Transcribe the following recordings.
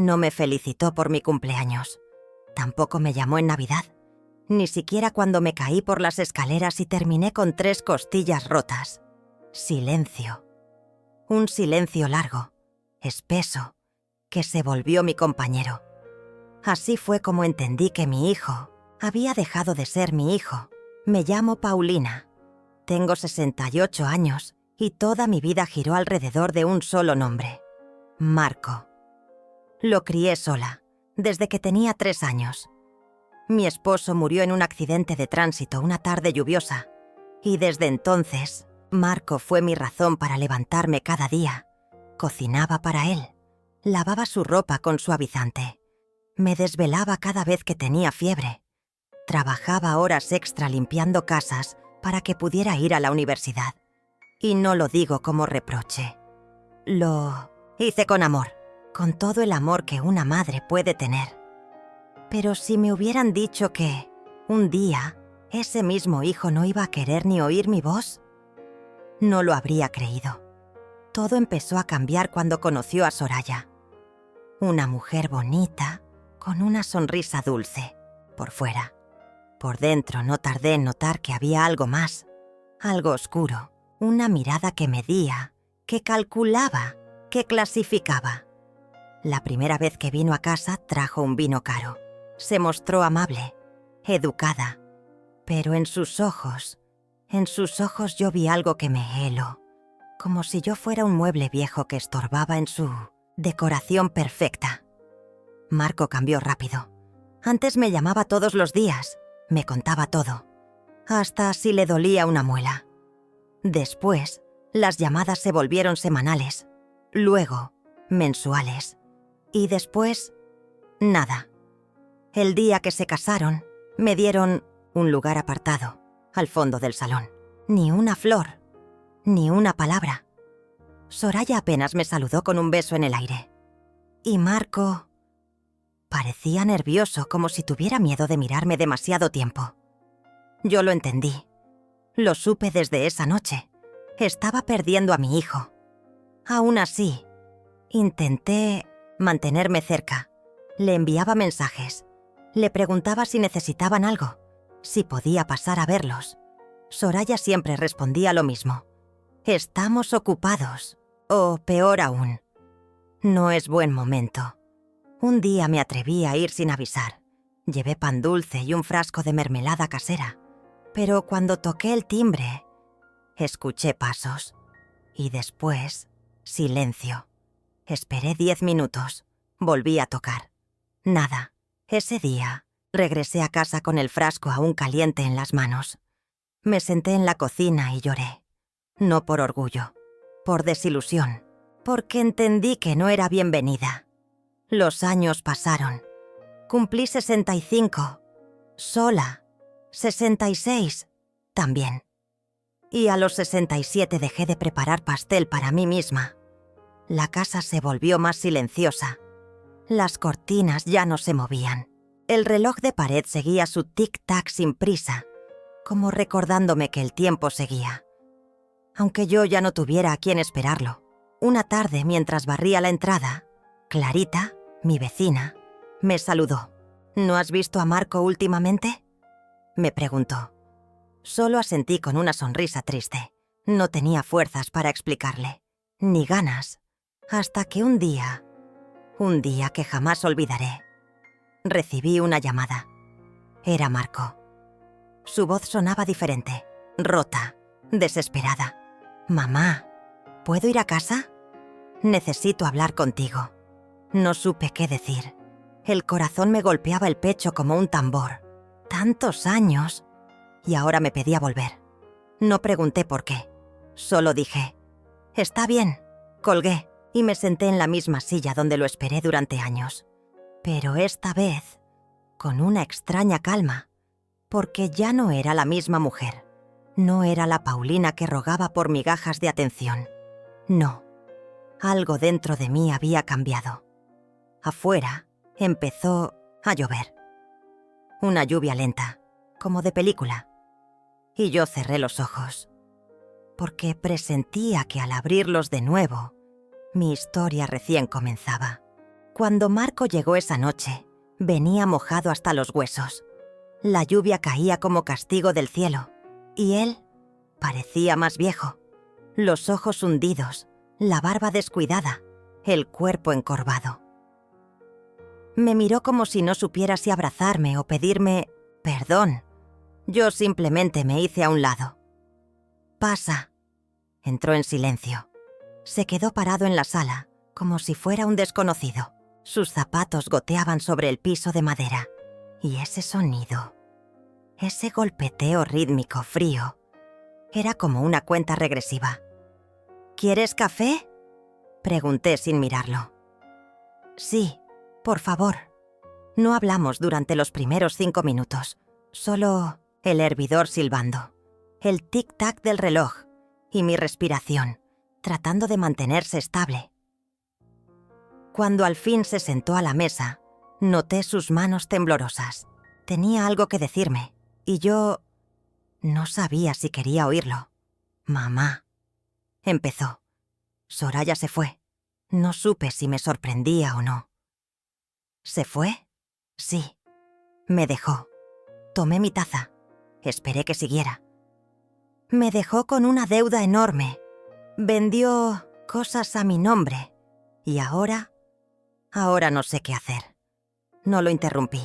No me felicitó por mi cumpleaños. Tampoco me llamó en Navidad. Ni siquiera cuando me caí por las escaleras y terminé con 3 costillas rotas. Silencio. Un silencio largo, espeso, que se volvió mi compañero. Así fue como entendí que mi hijo había dejado de ser mi hijo. Me llamo Paulina. Tengo 68 años y toda mi vida giró alrededor de un solo nombre: Marco. Lo crié sola, desde que tenía 3 años. Mi esposo murió en un accidente de tránsito una tarde lluviosa, y desde entonces, Marco fue mi razón para levantarme cada día. Cocinaba para él, lavaba su ropa con suavizante, me desvelaba cada vez que tenía fiebre, trabajaba horas extra limpiando casas para que pudiera ir a la universidad. Y no lo digo como reproche. Lo hice con amor, con todo el amor que una madre puede tener. Pero si me hubieran dicho que, un día, ese mismo hijo no iba a querer ni oír mi voz, no lo habría creído. Todo empezó a cambiar cuando conoció a Soraya. Una mujer bonita, con una sonrisa dulce, por fuera. Por dentro no tardé en notar que había algo más, algo oscuro, una mirada que medía, que calculaba, que clasificaba. La primera vez que vino a casa trajo un vino caro. Se mostró amable, educada, pero en sus ojos yo vi algo que me heló, como si yo fuera un mueble viejo que estorbaba en su decoración perfecta. Marco cambió rápido. Antes me llamaba todos los días, me contaba todo, hasta si le dolía una muela. Después, las llamadas se volvieron semanales, luego mensuales, y después, nada. El día que se casaron, me dieron un lugar apartado, al fondo del salón. Ni una flor, ni una palabra. Soraya apenas me saludó con un beso en el aire. Y Marco parecía nervioso, como si tuviera miedo de mirarme demasiado tiempo. Yo lo entendí. Lo supe desde esa noche. Estaba perdiendo a mi hijo. Aún así, intenté mantenerme cerca. Le enviaba mensajes. Le preguntaba si necesitaban algo, si podía pasar a verlos. Soraya siempre respondía lo mismo: estamos ocupados, o peor aún, no es buen momento. Un día me atreví a ir sin avisar. Llevé pan dulce y un frasco de mermelada casera, pero cuando toqué el timbre, escuché pasos. Y después, silencio. Esperé 10 minutos, volví a tocar. Nada. Ese día, regresé a casa con el frasco aún caliente en las manos. Me senté en la cocina y lloré. No por orgullo, por desilusión, porque entendí que no era bienvenida. Los años pasaron. Cumplí 65, sola. 66, también. Y a los 67 dejé de preparar pastel para mí misma. La casa se volvió más silenciosa. Las cortinas ya no se movían. El reloj de pared seguía su tic-tac sin prisa, como recordándome que el tiempo seguía. Aunque yo ya no tuviera a quién esperarlo. Una tarde, mientras barría la entrada, Clarita, mi vecina, me saludó. ¿No has visto a Marco últimamente?, me preguntó. Solo asentí con una sonrisa triste. No tenía fuerzas para explicarle, ni ganas, hasta que un día que jamás olvidaré, recibí una llamada. Era Marco. Su voz sonaba diferente, rota, desesperada. «Mamá, ¿puedo ir a casa? Necesito hablar contigo». No supe qué decir. El corazón me golpeaba el pecho como un tambor. Tantos años. Y ahora me pedía volver. No pregunté por qué. Solo dije: «Está bien». Colgué y me senté en la misma silla donde lo esperé durante años. Pero esta vez, con una extraña calma, porque ya no era la misma mujer. No era la Paulina que rogaba por migajas de atención. No. Algo dentro de mí había cambiado. Afuera empezó a llover. Una lluvia lenta, como de película. Y yo cerré los ojos, porque presentía que al abrirlos de nuevo, mi historia recién comenzaba. Cuando Marco llegó esa noche, venía mojado hasta los huesos. La lluvia caía como castigo del cielo, y él parecía más viejo. Los ojos hundidos, la barba descuidada, el cuerpo encorvado. Me miró como si no supiera si abrazarme o pedirme perdón. Yo simplemente me hice a un lado. «Pasa». Entró en silencio. Se quedó parado en la sala, como si fuera un desconocido. Sus zapatos goteaban sobre el piso de madera. Y ese sonido, ese golpeteo rítmico frío, era como una cuenta regresiva. «¿Quieres café?», pregunté sin mirarlo. «Sí, por favor». No hablamos durante los primeros 5 minutos, solo el hervidor silbando, el tic-tac del reloj y mi respiración, tratando de mantenerse estable. Cuando al fin se sentó a la mesa, noté sus manos temblorosas. Tenía algo que decirme, y yo no sabía si quería oírlo. «Mamá», empezó. Soraya se fue. No supe si me sorprendía o no. ¿Se fue? Sí. Me dejó. Tomé mi taza. Esperé que siguiera. Me dejó con una deuda enorme. Vendió cosas a mi nombre. Y ahora no sé qué hacer. No lo interrumpí.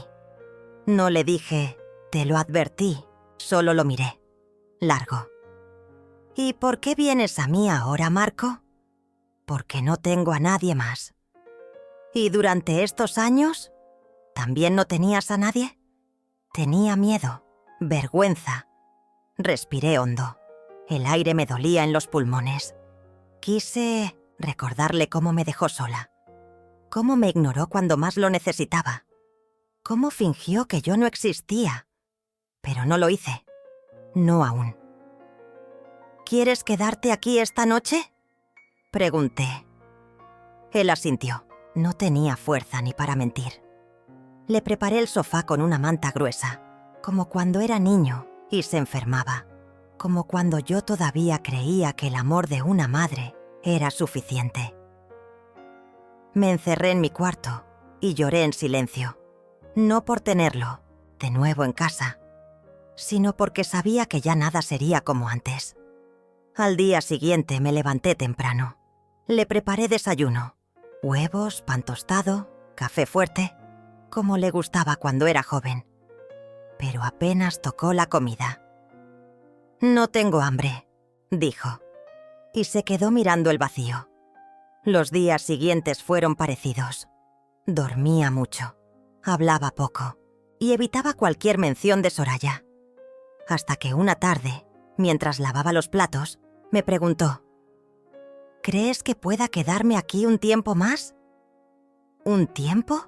No le dije, «Te lo advertí», solo lo miré. Largo. «¿Y por qué vienes a mí ahora, Marco?» «Porque no tengo a nadie más». «¿Y durante estos años también no tenías a nadie?» Tenía miedo, vergüenza. Respiré hondo. El aire me dolía en los pulmones. Quise recordarle cómo me dejó sola. Cómo me ignoró cuando más lo necesitaba. Cómo fingió que yo no existía. Pero no lo hice. No aún. «¿Quieres quedarte aquí esta noche?», pregunté. Él asintió. No tenía fuerza ni para mentir. Le preparé el sofá con una manta gruesa, como cuando era niño y se enfermaba, como cuando yo todavía creía que el amor de una madre era suficiente. Me encerré en mi cuarto y lloré en silencio, no por tenerlo de nuevo en casa, sino porque sabía que ya nada sería como antes. Al día siguiente me levanté temprano. Le preparé desayuno, huevos, pan tostado, café fuerte, como le gustaba cuando era joven. Pero apenas tocó la comida. «No tengo hambre», dijo, y se quedó mirando el vacío. Los días siguientes fueron parecidos. Dormía mucho, hablaba poco y evitaba cualquier mención de Soraya. Hasta que una tarde, mientras lavaba los platos, me preguntó, «¿Crees que pueda quedarme aquí un tiempo más?» «¿Un tiempo?»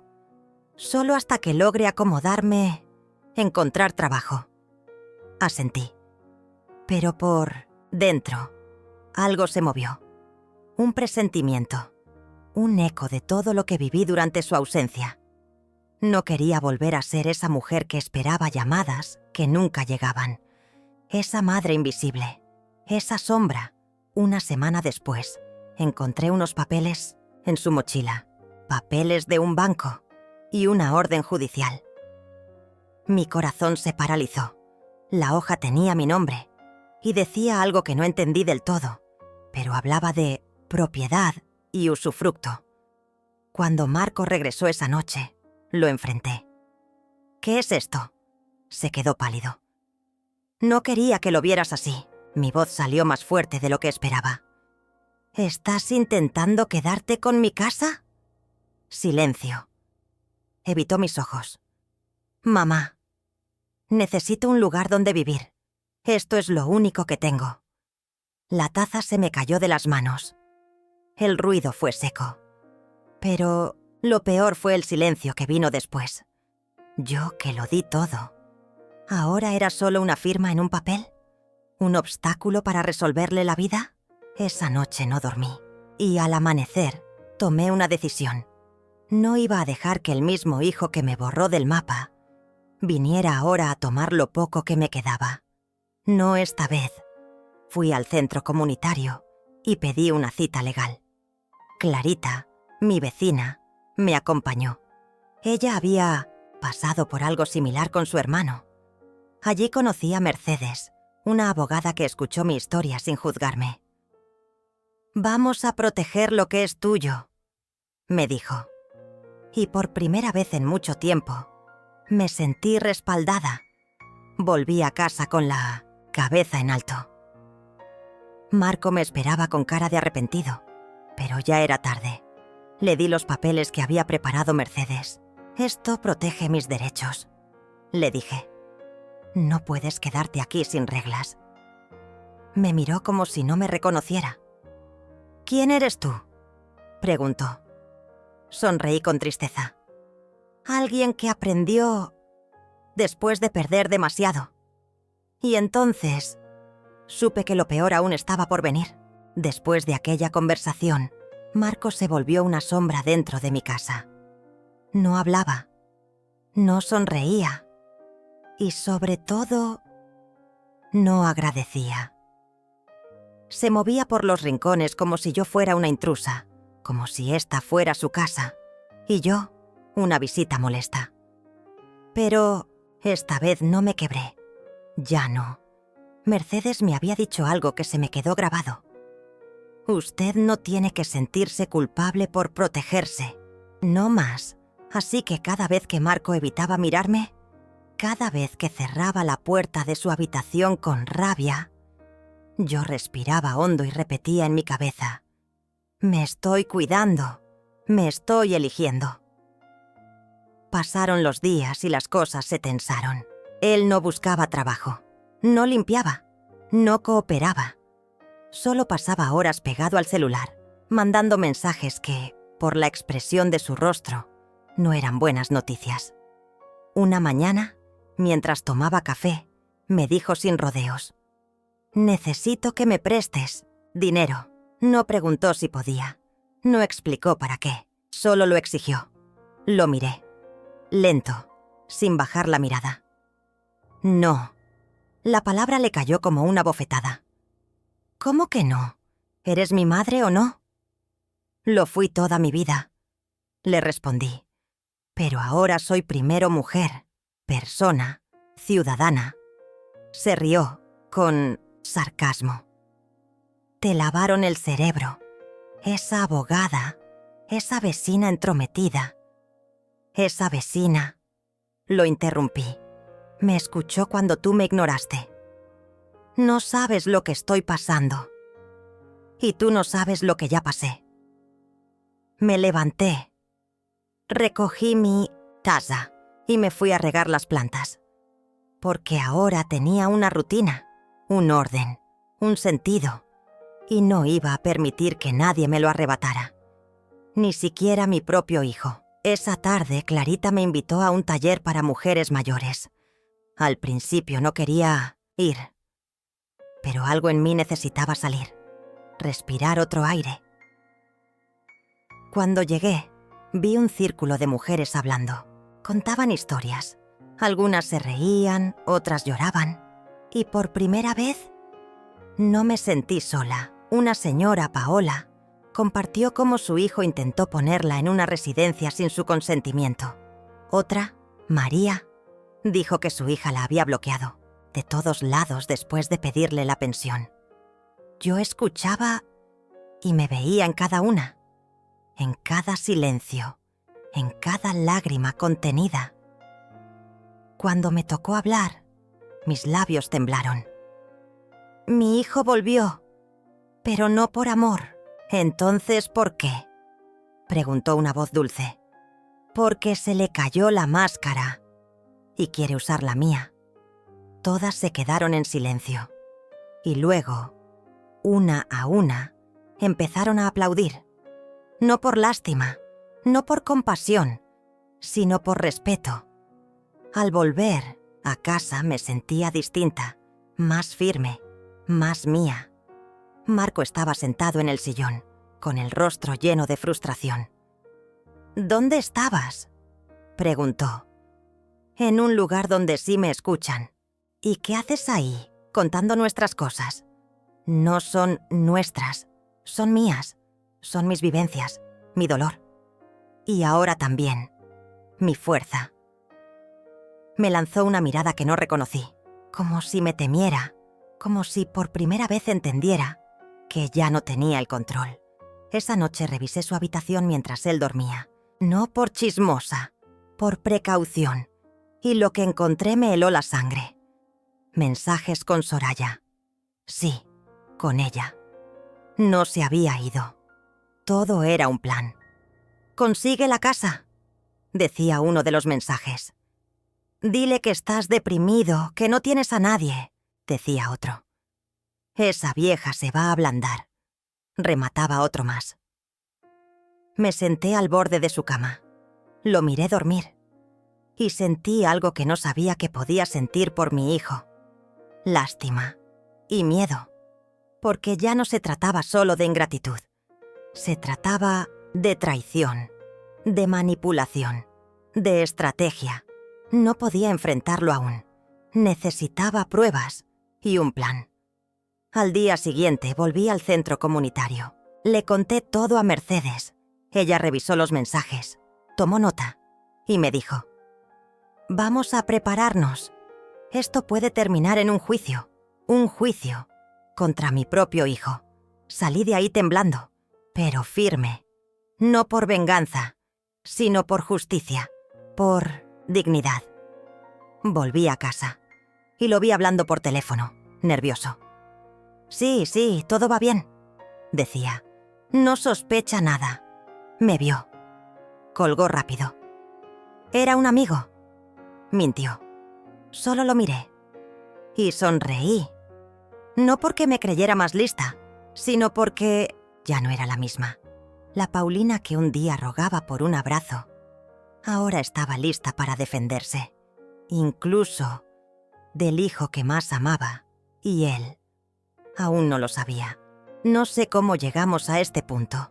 «Solo hasta que logre acomodarme, encontrar trabajo». Asentí. Pero por dentro, algo se movió. Un presentimiento, un eco de todo lo que viví durante su ausencia. No quería volver a ser esa mujer que esperaba llamadas que nunca llegaban. Esa madre invisible, esa sombra. Una semana después, encontré unos papeles en su mochila. Papeles de un banco y una orden judicial. Mi corazón se paralizó. La hoja tenía mi nombre y decía algo que no entendí del todo, pero hablaba de propiedad y usufructo. Cuando Marco regresó esa noche, lo enfrenté. «¿Qué es esto?». Se quedó pálido. «No quería que lo vieras así». Mi voz salió más fuerte de lo que esperaba. «¿Estás intentando quedarte con mi casa?». Silencio. Evitó mis ojos. «Mamá, necesito un lugar donde vivir. Esto es lo único que tengo». La taza se me cayó de las manos. El ruido fue seco. Pero lo peor fue el silencio que vino después. Yo que lo di todo. ¿Ahora era solo una firma en un papel? ¿Un obstáculo para resolverle la vida? Esa noche no dormí. Y al amanecer, tomé una decisión. No iba a dejar que el mismo hijo que me borró del mapa viniera ahora a tomar lo poco que me quedaba. No esta vez. Fui al centro comunitario y pedí una cita legal. Clarita, mi vecina, Me acompañó. Ella había pasado por algo similar con su hermano. Allí conocí a Mercedes, una abogada que escuchó mi historia sin juzgarme. «Vamos a proteger lo que es tuyo», me dijo. Y por primera vez en mucho tiempo, me sentí respaldada. Volví a casa con la cabeza en alto. Marco me esperaba con cara de arrepentido, pero ya era tarde. Le di los papeles que había preparado Mercedes. «Esto protege mis derechos», le dije. «No puedes quedarte aquí sin reglas». Me miró como si no me reconociera. «¿Quién eres tú?», preguntó. Sonreí con tristeza. «Alguien que aprendió después de perder demasiado. Y entonces supe que lo peor aún estaba por venir». Después de aquella conversación, Marco se volvió una sombra dentro de mi casa. No hablaba, no sonreía y, sobre todo, no agradecía. Se movía por los rincones como si yo fuera una intrusa, como si esta fuera su casa, y yo una visita molesta. Pero esta vez no me quebré. Ya no. Mercedes me había dicho algo que se me quedó grabado. «Usted no tiene que sentirse culpable por protegerse, no más». Así que cada vez que Marco evitaba mirarme, cada vez que cerraba la puerta de su habitación con rabia, yo respiraba hondo y repetía en mi cabeza: «Me estoy cuidando, me estoy eligiendo». Pasaron los días y las cosas se tensaron. Él no buscaba trabajo, no limpiaba, no cooperaba. Solo pasaba horas pegado al celular, mandando mensajes que, por la expresión de su rostro, no eran buenas noticias. Una mañana, mientras tomaba café, me dijo sin rodeos: «Necesito que me prestes dinero». No preguntó si podía, no explicó para qué, solo lo exigió. Lo miré, lento, sin bajar la mirada. «No». La palabra le cayó como una bofetada. «¿Cómo que no? ¿Eres mi madre o no?». «Lo fui toda mi vida», le respondí. «Pero ahora soy primero mujer, persona, ciudadana». Se rió, con sarcasmo. «Te lavaron el cerebro. Esa abogada, esa vecina entrometida». «Esa vecina», lo interrumpí. «Me escuchó cuando tú me ignoraste. No sabes lo que estoy pasando. Y tú no sabes lo que ya pasé». Me levanté. Recogí mi taza y me fui a regar las plantas. Porque ahora tenía una rutina, un orden, un sentido, y no iba a permitir que nadie me lo arrebatara. Ni siquiera mi propio hijo. Esa tarde, Clarita me invitó a un taller para mujeres mayores. Al principio no quería ir, pero algo en mí necesitaba salir, respirar otro aire. Cuando llegué, vi un círculo de mujeres hablando. Contaban historias. Algunas se reían, otras lloraban. Y por primera vez, no me sentí sola. Una señora, Paola, compartió cómo su hijo intentó ponerla en una residencia sin su consentimiento. Otra, María, dijo que su hija la había bloqueado de todos lados después de pedirle la pensión. Yo escuchaba y me veía en cada una, en cada silencio, en cada lágrima contenida. Cuando me tocó hablar, mis labios temblaron. «Mi hijo volvió, pero no por amor». «¿Entonces por qué?», preguntó una voz dulce. «Porque se le cayó la máscara y quiere usar la mía». Todas se quedaron en silencio. Y luego, una a una, empezaron a aplaudir. No por lástima, no por compasión, sino por respeto. Al volver a casa me sentía distinta, más firme, más mía. Marco estaba sentado en el sillón, con el rostro lleno de frustración. «¿Dónde estabas?», preguntó. «En un lugar donde sí me escuchan». «¿Y qué haces ahí, contando nuestras cosas?». «No son nuestras, son mías, son mis vivencias, mi dolor». Y ahora también. Mi fuerza. Me lanzó una mirada que no reconocí, como si me temiera, como si por primera vez entendiera que ya no tenía el control. Esa noche revisé su habitación mientras él dormía, no por chismosa, por precaución, y lo que encontré me heló la sangre. Mensajes con Soraya. Sí, con ella. No se había ido. Todo era un plan. «Consigue la casa», decía uno de los mensajes. «Dile que estás deprimido, que no tienes a nadie», decía otro. «Esa vieja se va a ablandar», remataba otro más. Me senté al borde de su cama. Lo miré dormir. Y sentí algo que no sabía que podía sentir por mi hijo. Lástima y miedo. Porque ya no se trataba solo de ingratitud. Se trataba de traición, de manipulación, de estrategia. No podía enfrentarlo aún. Necesitaba pruebas y un plan. Al día siguiente volví al centro comunitario. Le conté todo a Mercedes. Ella revisó los mensajes, tomó nota y me dijo: «Vamos a prepararnos. Esto puede terminar en un juicio contra mi propio hijo». Salí de ahí temblando, pero firme. No por venganza, sino por justicia, por dignidad. Volví a casa y lo vi hablando por teléfono, nervioso. Sí, todo va bien», decía. «No sospecha nada». Me vio. Colgó rápido. «Era un amigo». Mintió. Solo lo miré. Y sonreí. No porque me creyera más lista, sino porque ya no era la misma. La Paulina que un día rogaba por un abrazo, ahora estaba lista para defenderse. Incluso del hijo que más amaba. Y él aún no lo sabía. No sé cómo llegamos a este punto.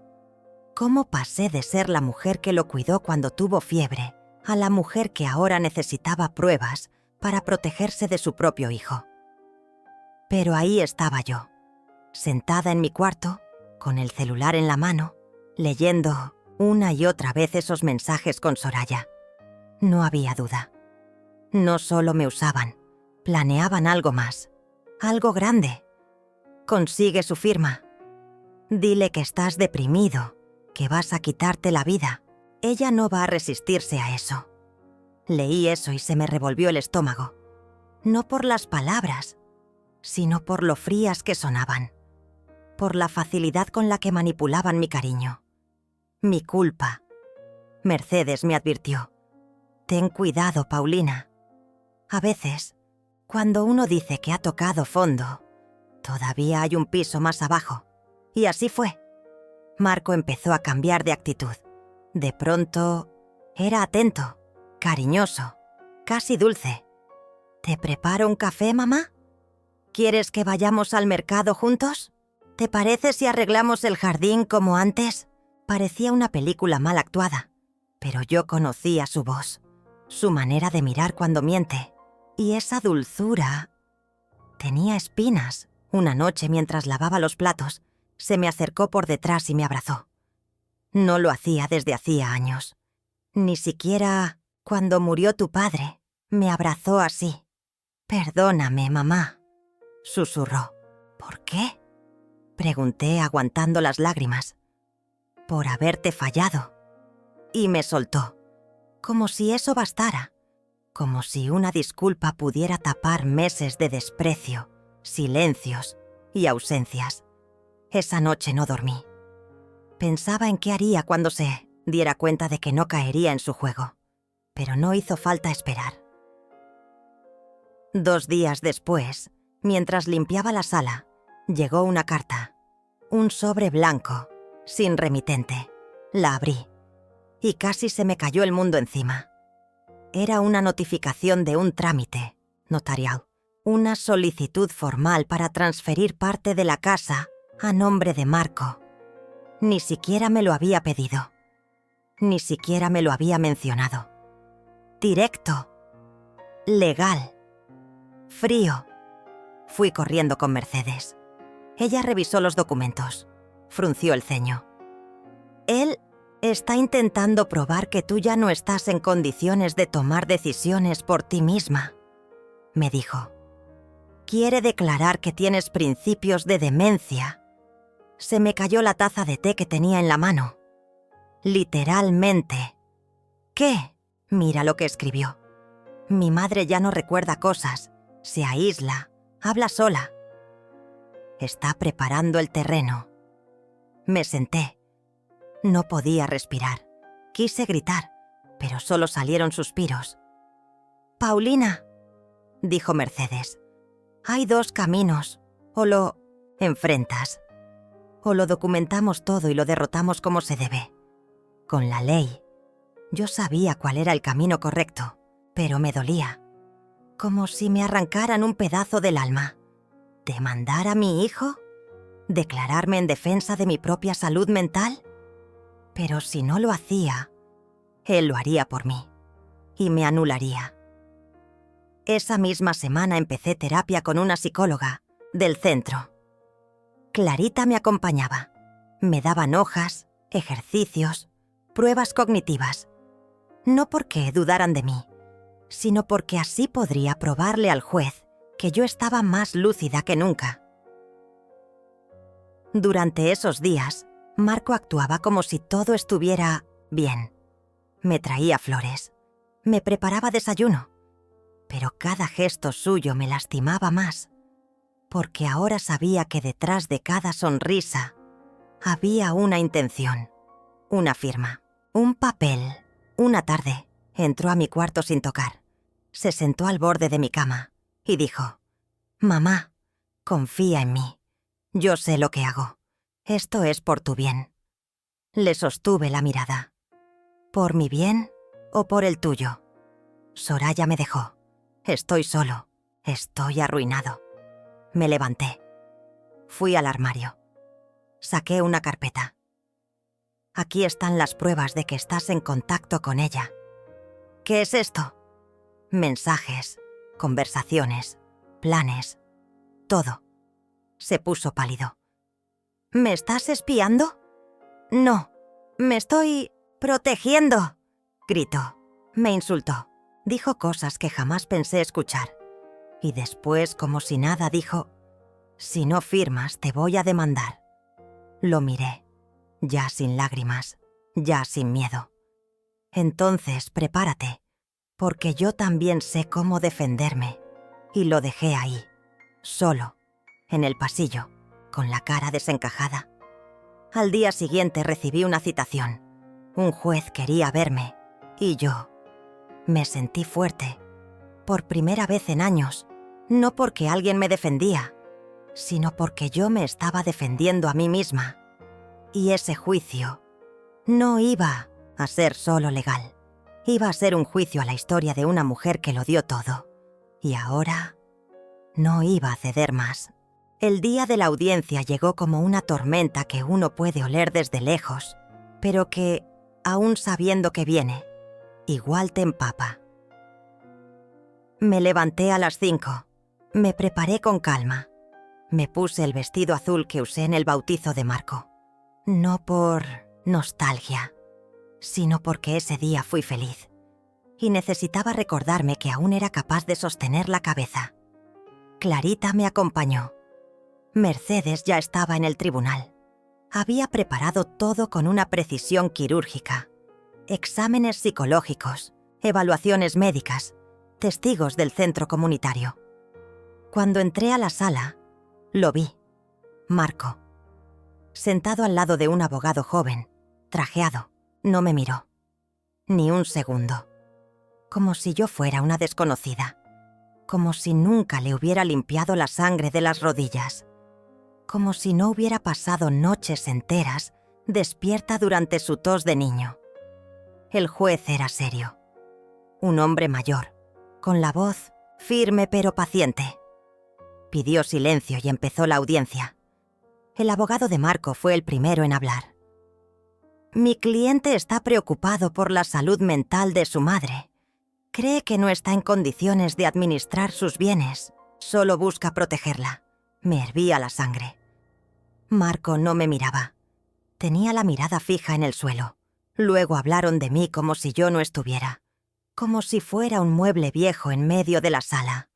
¿Cómo pasé de ser la mujer que lo cuidó cuando tuvo fiebre a la mujer que ahora necesitaba pruebas para protegerse de su propio hijo? Pero ahí estaba yo, sentada en mi cuarto, con el celular en la mano, leyendo una y otra vez esos mensajes con Soraya. No había duda. No solo me usaban, planeaban algo más, algo grande. «Consigue su firma. Dile que estás deprimido, que vas a quitarte la vida. Ella no va a resistirse a eso». Leí eso y se me revolvió el estómago. No por las palabras, sino por lo frías que sonaban. Por la facilidad con la que manipulaban mi cariño. Mi culpa. Mercedes me advirtió: «Ten cuidado, Paulina. A veces, cuando uno dice que ha tocado fondo, todavía hay un piso más abajo». Y así fue. Marco empezó a cambiar de actitud. De pronto, era atento, cariñoso, casi dulce. «¿Te preparo un café, mamá? ¿Quieres que vayamos al mercado juntos? ¿Te parece si arreglamos el jardín como antes?» Parecía una película mal actuada, pero yo conocía su voz, su manera de mirar cuando miente, y esa dulzura. Tenía espinas. Una noche, mientras lavaba los platos, se me acercó por detrás y me abrazó. No lo hacía desde hacía años. Ni siquiera cuando murió tu padre me abrazó así. «Perdóname, mamá», susurró. «¿Por qué?», pregunté aguantando las lágrimas. «Por haberte fallado». Y me soltó, como si eso bastara, como si una disculpa pudiera tapar meses de desprecio, silencios y ausencias. Esa noche no dormí. Pensaba en qué haría cuando se diera cuenta de que no caería en su juego, pero no hizo falta esperar. 2 días después, mientras limpiaba la sala, llegó una carta. Un sobre blanco, sin remitente. La abrí, y casi se me cayó el mundo encima. Era una notificación de un trámite notarial, una solicitud formal para transferir parte de la casa a nombre de Marco. Ni siquiera me lo había pedido. Ni siquiera me lo había mencionado. Directo. Legal. Frío. Fui corriendo con Mercedes. Ella revisó los documentos. Frunció el ceño. Él Está intentando probar que tú ya no estás en condiciones de tomar decisiones por ti misma, me dijo. Quiere declarar que tienes principios de demencia. Se me cayó la taza de té que tenía en la mano. Literalmente. ¿Qué? Mira lo que escribió. Mi madre ya no recuerda cosas, se aísla, habla sola. Está preparando el terreno. Me senté. No podía respirar. Quise gritar, pero solo salieron suspiros. «Paulina», dijo Mercedes, «hay dos caminos. O lo enfrentas, o lo documentamos todo y lo derrotamos como se debe. Con la ley». Yo sabía cuál era el camino correcto, pero me dolía. Como si me arrancaran un pedazo del alma. ¿Demandar a mi hijo? ¿Declararme en defensa de mi propia salud mental? Pero si no lo hacía, él lo haría por mí. Y me anularía. Esa misma semana empecé terapia con una psicóloga del centro. Clarita me acompañaba. Me daban hojas, ejercicios, pruebas cognitivas. No porque dudaran de mí, sino porque así podría probarle al juez que yo estaba más lúcida que nunca. Durante esos días, Marco actuaba como si todo estuviera bien. Me traía flores, me preparaba desayuno, pero cada gesto suyo me lastimaba más, porque ahora sabía que detrás de cada sonrisa había una intención, una firma, un papel. Una tarde, entró a mi cuarto sin tocar. Se sentó al borde de mi cama y dijo: «Mamá, confía en mí. Yo sé lo que hago. Esto es por tu bien». Le sostuve la mirada. ¿Por mi bien o por el tuyo? Soraya me dejó. Estoy solo. Estoy arruinado. Me levanté. Fui al armario. Saqué una carpeta. Aquí están las pruebas de que estás en contacto con ella. ¿Qué es esto? Mensajes, conversaciones, planes, todo. Se puso pálido. ¿Me estás espiando? No, me estoy protegiendo, gritó. Me insultó. Dijo cosas que jamás pensé escuchar. Y después, como si nada, dijo: «Si no firmas, te voy a demandar». Lo miré. Ya sin lágrimas, ya sin miedo. Entonces, prepárate, porque yo también sé cómo defenderme. Y lo dejé ahí, solo, en el pasillo, con la cara desencajada. Al día siguiente recibí una citación. Un juez quería verme, y yo me sentí fuerte, por primera vez en años, no porque alguien me defendía, sino porque yo me estaba defendiendo a mí misma. Y ese juicio no iba a ser solo legal. Iba a ser un juicio a la historia de una mujer que lo dio todo. Y ahora no iba a ceder más. El día de la audiencia llegó como una tormenta que uno puede oler desde lejos, pero que, aún sabiendo que viene, igual te empapa. Me levanté a las 5. Me preparé con calma. Me puse el vestido azul que usé en el bautizo de Marco. No por nostalgia, sino porque ese día fui feliz. Y necesitaba recordarme que aún era capaz de sostener la cabeza. Clarita me acompañó. Mercedes ya estaba en el tribunal. Había preparado todo con una precisión quirúrgica. Exámenes psicológicos, evaluaciones médicas, testigos del centro comunitario. Cuando entré a la sala, lo vi. Marco. Sentado al lado de un abogado joven, trajeado, no me miró. Ni un segundo. Como si yo fuera una desconocida. Como si nunca le hubiera limpiado la sangre de las rodillas. Como si no hubiera pasado noches enteras despierta durante su tos de niño. El juez era serio. Un hombre mayor, con la voz firme pero paciente. Pidió silencio y empezó la audiencia. El abogado de Marco fue el primero en hablar. «Mi cliente está preocupado por la salud mental de su madre. Cree que no está en condiciones de administrar sus bienes. Solo busca protegerla». Me hervía la sangre. Marco no me miraba. Tenía la mirada fija en el suelo. Luego hablaron de mí como si yo no estuviera, como si fuera un mueble viejo en medio de la sala.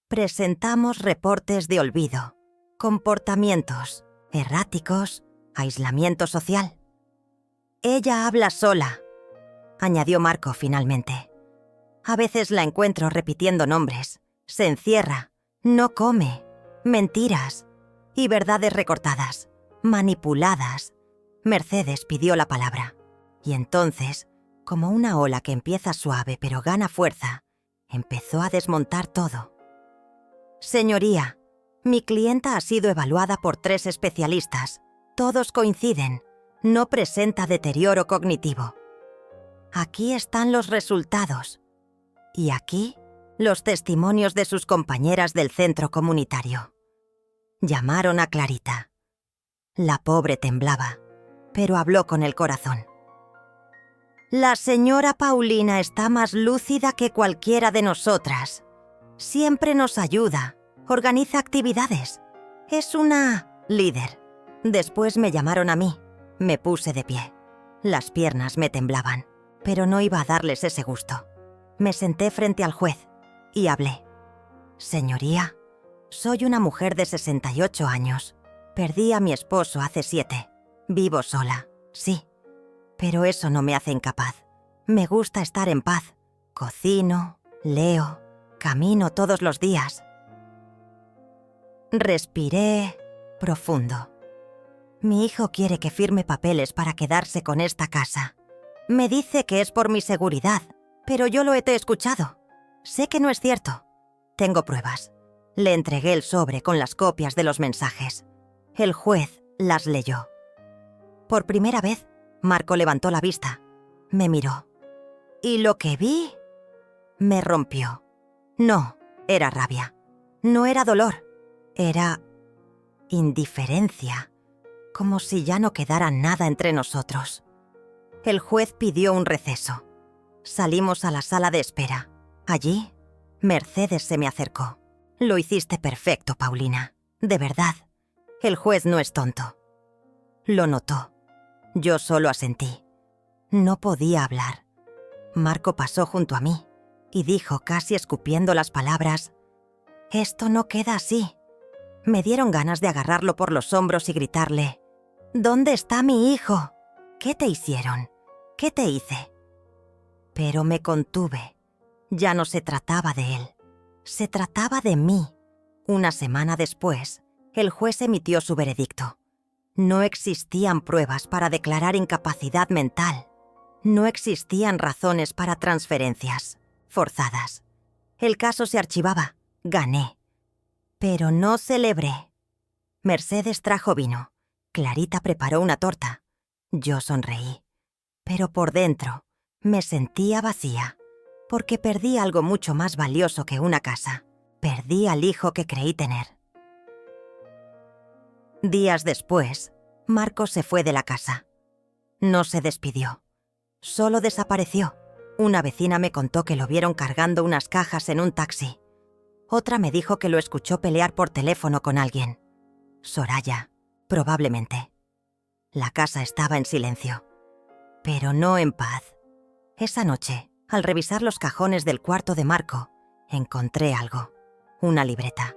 Presentamos reportes de olvido, comportamientos erráticos, aislamiento social. Ella habla sola, añadió Marco finalmente. A veces la encuentro repitiendo nombres. Se encierra, no come, mentiras y verdades recortadas, manipuladas. Mercedes pidió la palabra. Y entonces, como una ola que empieza suave pero gana fuerza, empezó a desmontar todo. Señoría, mi clienta ha sido evaluada por 3 especialistas. Todos coinciden. No presenta deterioro cognitivo. Aquí están los resultados. Y aquí, los testimonios de sus compañeras del centro comunitario. Llamaron a Clarita. La pobre temblaba, pero habló con el corazón. La señora Paulina está más lúcida que cualquiera de nosotras. Siempre nos ayuda, organiza actividades. Es una líder. Después me llamaron a mí. Me puse de pie. Las piernas me temblaban, pero no iba a darles ese gusto. Me senté frente al juez y hablé. Señoría, soy una mujer de 68 años. Perdí a mi esposo hace 7. Vivo sola, sí. Pero eso no me hace incapaz. Me gusta estar en paz. Cocino, leo, camino todos los días. Respiré profundo. Mi hijo quiere que firme papeles para quedarse con esta casa. Me dice que es por mi seguridad, pero yo lo he escuchado. Sé que no es cierto. Tengo pruebas. Le entregué el sobre con las copias de los mensajes. El juez las leyó. Por primera vez, Marco levantó la vista. Me miró. Y lo que vi me rompió. No, era rabia. No era dolor. Era indiferencia. Como si ya no quedara nada entre nosotros. El juez pidió un receso. Salimos a la sala de espera. Allí, Mercedes se me acercó. Lo hiciste perfecto, Paulina. De verdad. El juez no es tonto. Lo notó. Yo solo asentí. No podía hablar. Marco pasó junto a mí y dijo, casi escupiendo las palabras, «Esto no queda así». Me dieron ganas de agarrarlo por los hombros y gritarle, «¿Dónde está mi hijo? ¿Qué te hicieron? ¿Qué te hice?» Pero me contuve. Ya no se trataba de él. Se trataba de mí. Una semana después, el juez emitió su veredicto. No existían pruebas para declarar incapacidad mental. No existían razones para transferencias forzadas. El caso se archivaba. Gané. Pero no celebré. Mercedes trajo vino. Clarita preparó una torta. Yo sonreí. Pero por dentro me sentía vacía, porque perdí algo mucho más valioso que una casa. Perdí al hijo que creí tener. Días después, Marco se fue de la casa. No se despidió. Solo desapareció. Una vecina me contó que lo vieron cargando unas cajas en un taxi. Otra me dijo que lo escuchó pelear por teléfono con alguien. Soraya, probablemente. La casa estaba en silencio, pero no en paz. Esa noche, al revisar los cajones del cuarto de Marco, encontré algo. Una libreta,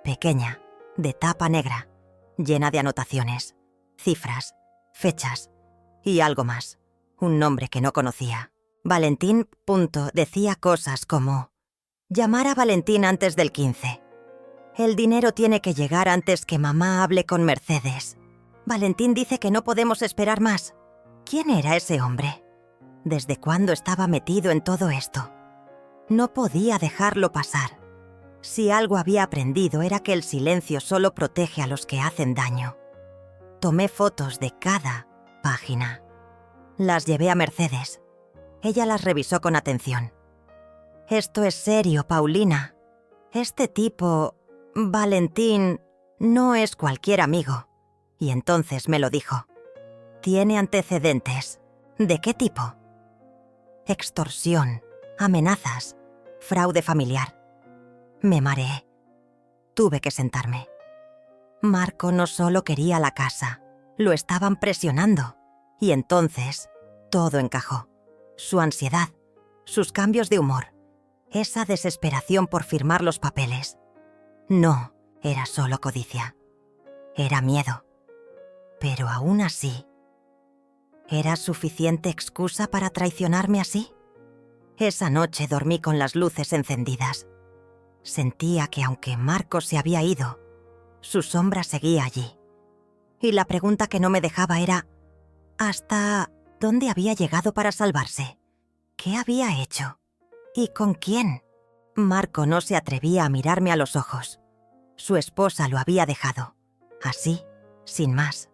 pequeña, de tapa negra, llena de anotaciones, cifras, fechas y algo más. Un nombre que no conocía. Valentín. Decía cosas como: llamar a Valentín antes del 15. El dinero tiene que llegar antes que mamá hable con Mercedes. Valentín dice que no podemos esperar más. ¿Quién era ese hombre? ¿Desde cuándo estaba metido en todo esto? No podía dejarlo pasar. Si algo había aprendido era que el silencio solo protege a los que hacen daño. Tomé fotos de cada página. Las llevé a Mercedes. Ella las revisó con atención. «Esto es serio, Paulina. Este tipo, Valentín, no es cualquier amigo». Y entonces me lo dijo. «Tiene antecedentes». «¿De qué tipo?» «Extorsión, amenazas, fraude familiar». Me mareé. Tuve que sentarme. Marco no solo quería la casa, lo estaban presionando. Y entonces, Todo encajó. Su ansiedad, sus cambios de humor, esa desesperación por firmar los papeles. No era solo codicia. Era miedo. Pero aún así, ¿era suficiente excusa para traicionarme así? Esa noche dormí con las luces encendidas. Sentía que aunque Marcos se había ido, su sombra seguía allí. Y la pregunta que no me dejaba era, ¿hasta dónde había llegado para salvarse? ¿Qué había hecho? ¿Y con quién? Marco no se atrevía a mirarme a los ojos. Su esposa lo había dejado. Así, sin más.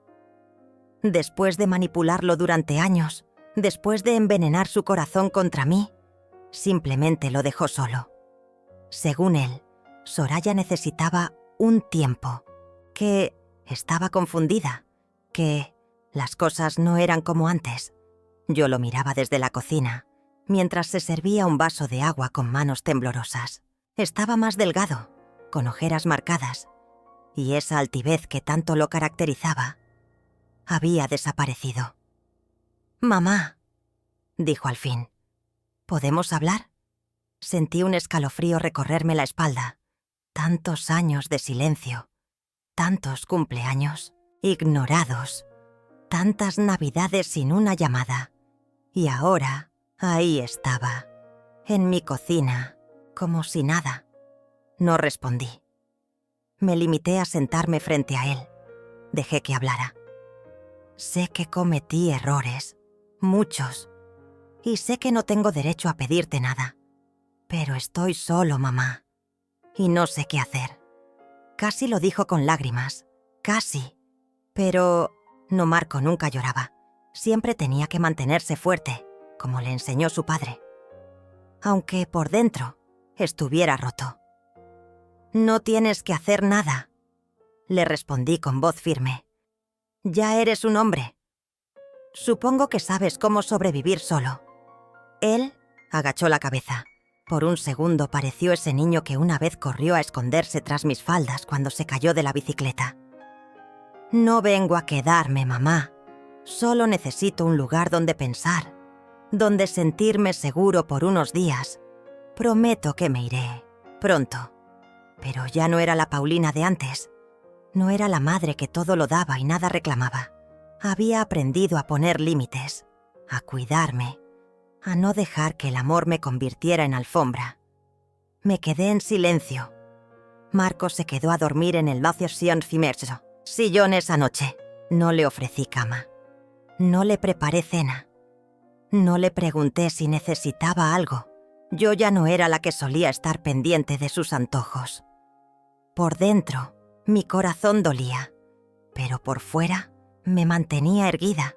Después de manipularlo durante años, después de envenenar su corazón contra mí, simplemente lo dejó solo. Según él, Soraya necesitaba un tiempo, que estaba confundida, que las cosas no eran como antes. Yo lo miraba desde la cocina, mientras se servía un vaso de agua con manos temblorosas. Estaba más delgado, con ojeras marcadas, y esa altivez que tanto lo caracterizaba había desaparecido. «Mamá», dijo al fin, «¿podemos hablar?» Sentí un escalofrío recorrerme la espalda. Tantos años de silencio, tantos cumpleaños ignorados, tantas navidades sin una llamada. Y ahora, ahí estaba, en mi cocina, como si nada. No respondí. Me limité a sentarme frente a él. Dejé que hablara. Sé que cometí errores, muchos, y sé que no tengo derecho a pedirte nada. Pero estoy solo, mamá, y no sé qué hacer. Casi lo dijo con lágrimas, casi. Pero no, Marco nunca lloraba. Siempre tenía que mantenerse fuerte, como le enseñó su padre. Aunque por dentro estuviera roto. «No tienes que hacer nada», le respondí con voz firme. «Ya eres un hombre. Supongo que sabes cómo sobrevivir solo». Él agachó la cabeza. Por un segundo pareció ese niño que una vez corrió a esconderse tras mis faldas cuando se cayó de la bicicleta. «No vengo a quedarme, mamá. Solo necesito un lugar donde pensar, donde sentirme seguro por unos días. Prometo que me iré pronto». Pero ya no era la Paulina de antes. No era la madre que todo lo daba y nada reclamaba. Había aprendido a poner límites, a cuidarme, a no dejar que el amor me convirtiera en alfombra. Me quedé en silencio. Marcos se quedó a dormir en el sillón esa noche. No le ofrecí cama. No le preparé cena. No le pregunté si necesitaba algo. Yo ya no era la que solía estar pendiente de sus antojos. Por dentro, mi corazón dolía, pero por fuera me mantenía erguida.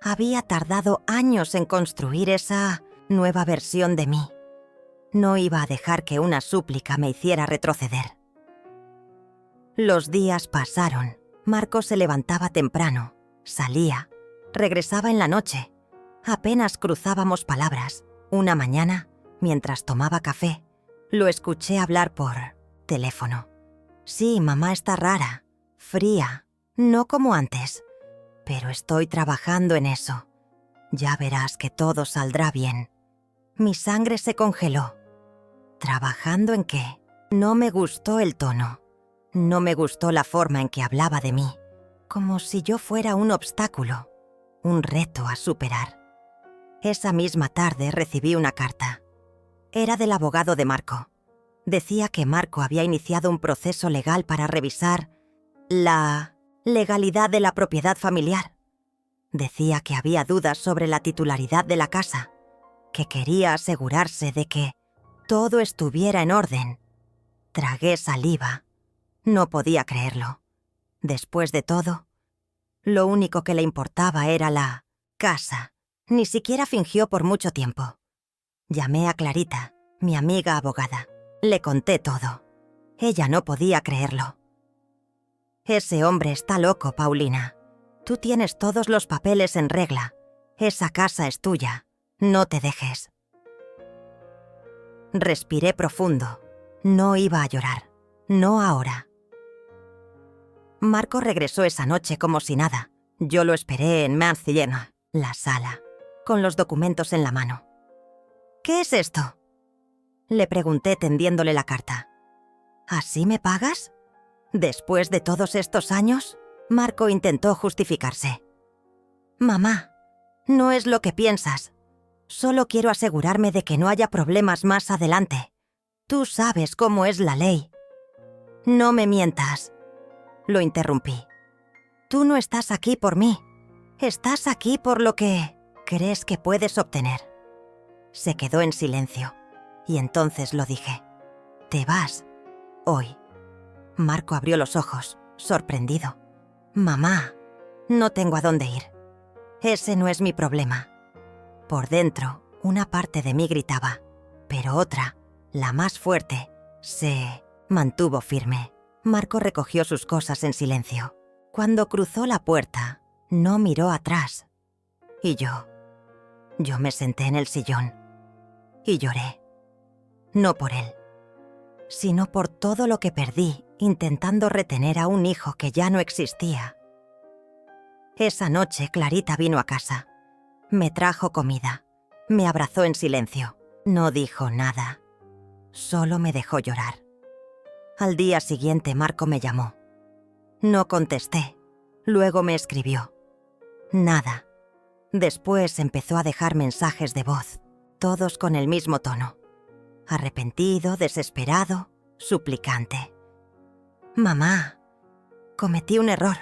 Había tardado años en construir esa nueva versión de mí. No iba a dejar que una súplica me hiciera retroceder. Los días pasaron. Marcos se levantaba temprano, salía, regresaba en la noche. Apenas cruzábamos palabras. Una mañana, mientras tomaba café, lo escuché hablar por teléfono. «Sí, mamá está rara, fría, no como antes, pero estoy trabajando en eso. Ya verás que todo saldrá bien». Mi sangre se congeló. ¿Trabajando en qué? No me gustó el tono. No me gustó la forma en que hablaba de mí, como si yo fuera un obstáculo, un reto a superar. Esa misma tarde recibí una carta. Era del abogado de Marco. Decía que Marco había iniciado un proceso legal para revisar la legalidad de la propiedad familiar. Decía que había dudas sobre la titularidad de la casa, que quería asegurarse de que todo estuviera en orden. Tragué saliva. No podía creerlo. Después de todo, lo único que le importaba era la casa. Ni siquiera fingió por mucho tiempo. Llamé a Clarita, mi amiga abogada. Le conté todo. Ella no podía creerlo. «Ese hombre está loco, Paulina. Tú tienes todos los papeles en regla. Esa casa es tuya. No te dejes». Respiré profundo. No iba a llorar. No ahora. Marco regresó esa noche como si nada. Yo lo esperé en Mancillena, la sala, con los documentos en la mano. «¿Qué es esto?», le pregunté tendiéndole la carta. «¿Así me pagas? ¿Después de todos estos años?». Marco intentó justificarse. «Mamá, no es lo que piensas. Solo quiero asegurarme de que no haya problemas más adelante. Tú sabes cómo es la ley». «No me mientas», lo interrumpí. «Tú no estás aquí por mí. Estás aquí por lo que crees que puedes obtener». Se quedó en silencio, y entonces lo dije. «Te vas hoy». Marco abrió los ojos, sorprendido. «Mamá, no tengo a dónde ir. Ese no es mi problema». Por dentro, una parte de mí gritaba, pero otra, la más fuerte, se mantuvo firme. Marco recogió sus cosas en silencio. Cuando cruzó la puerta, no miró atrás. Y yo me senté en el sillón y lloré. No por él, sino por todo lo que perdí intentando retener a un hijo que ya no existía. Esa noche Clarita vino a casa. Me trajo comida. Me abrazó en silencio. No dijo nada. Solo me dejó llorar. Al día siguiente Marco me llamó. No contesté. Luego me escribió. Nada. Después empezó a dejar mensajes de voz, todos con el mismo tono. Arrepentido, desesperado, suplicante. «Mamá, cometí un error.